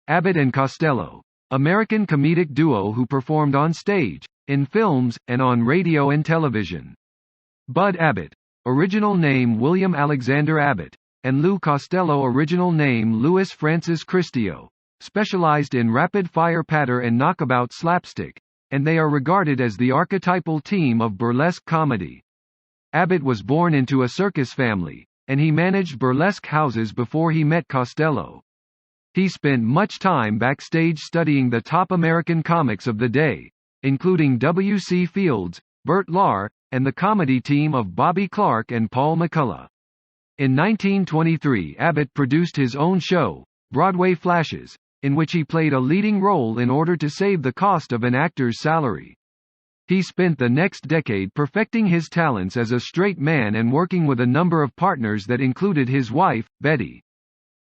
Abbott and Costello, American comedic duo who performed on stage, in films, and on radio and television. Bud Abbott, original name William Alexander Abbott, and Lou Costello, original name Louis Francis Christio, specialized in rapid-fire patter and knockabout slapstick, and they are regarded as the archetypal team of burlesque comedy. Abbott was born into a circus family, and he managed burlesque houses before he met Costello. He spent much time backstage studying the top American comics of the day, including W.C. Fields, Bert Lahr, and the comedy team of Bobby Clark and Paul McCullough. In 1923, Abbott produced his own show, Broadway Flashes, in which he played a leading role in order to save the cost of an actor's salary. He spent the next decade perfecting his talents as a straight man and working with a number of partners that included his wife, Betty.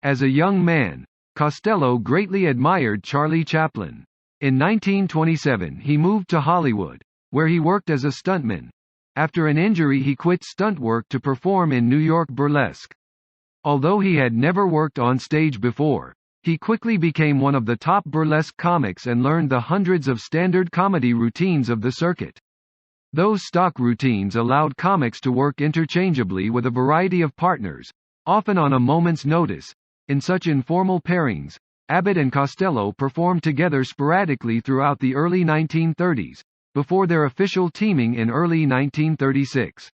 As a young man, Costello greatly admired Charlie Chaplin. In 1927 he moved to Hollywood, where he worked as a stuntman. After an injury he quit stunt work to perform in New York burlesque. Although he had never worked on stage before, he quickly became one of the top burlesque comics and learned the hundreds of standard comedy routines of the circuit. Those stock routines allowed comics to work interchangeably with a variety of partners, often on a moment's notice. In such informal pairings, Abbott and Costello performed together sporadically throughout the early 1930s, before their official teaming in early 1936.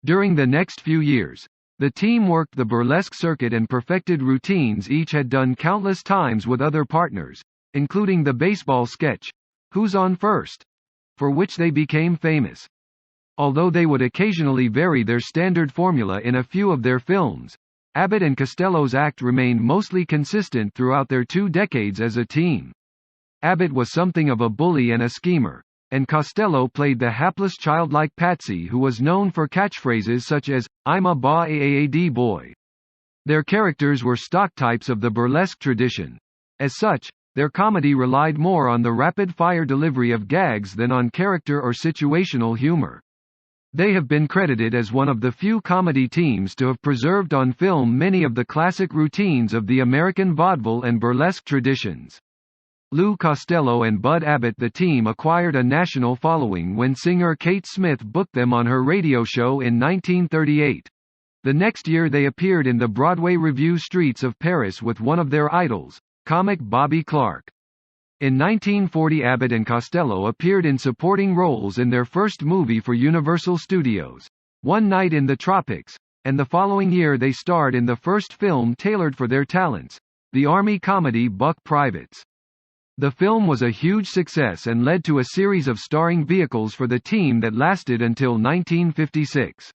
During the next few years, the team worked the burlesque circuit and perfected routines each had done countless times with other partners, including the baseball sketch, Who's on First?, for which they became famous. Although they would occasionally vary their standard formula in a few of their films, Abbott and Costello's act remained mostly consistent throughout their 2 decades as a team. Abbott was something of a bully and a schemer, and Costello played the hapless childlike Patsy who was known for catchphrases such as, "I'm a ba-a-a-d boy." Their characters were stock types of the burlesque tradition. As such, their comedy relied more on the rapid-fire delivery of gags than on character or situational humor. They have been credited as one of the few comedy teams to have preserved on film many of the classic routines of the American vaudeville and burlesque traditions. Lou Costello and Bud Abbott. The team acquired a national following when singer Kate Smith booked them on her radio show in 1938. The next year they appeared in the Broadway revue Streets of Paris with one of their idols, comic Bobby Clark. In 1940 Abbott and Costello appeared in supporting roles in their first movie for Universal Studios, One Night in the Tropics, and the following year they starred in the first film tailored for their talents, the Army comedy Buck Privates. The film was a huge success and led to a series of starring vehicles for the team that lasted until 1956.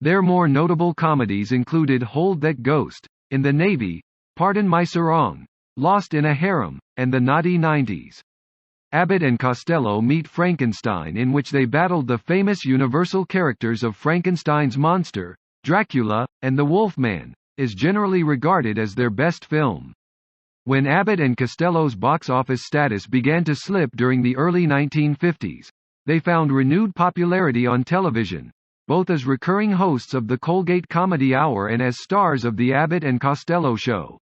Their more notable comedies included Hold That Ghost, In the Navy, Pardon My Sarong, Lost in a Harem, and The Naughty 90s. Abbott and Costello Meet Frankenstein, in which they battled the famous Universal characters of Frankenstein's monster, Dracula, and the Wolfman, is generally regarded as their best film. When Abbott and Costello's box office status began to slip during the early 1950s, they found renewed popularity on television, both as recurring hosts of the Colgate Comedy Hour and as stars of The Abbott and Costello Show.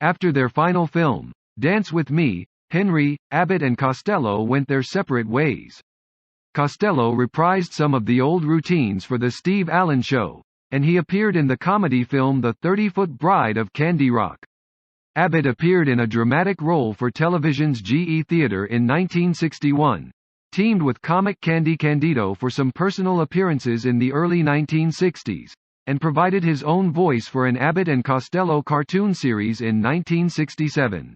After their final film, Dance with Me, Henry, Abbott and Costello went their separate ways. Costello reprised some of the old routines for The Steve Allen Show, and he appeared in the comedy film The 30-Foot Bride of Candy Rock. Abbott appeared in a dramatic role for television's GE Theater in 1961, teamed with comic Candy Candido for some personal appearances in the early 1960s, and provided his own voice for an Abbott and Costello cartoon series in 1967.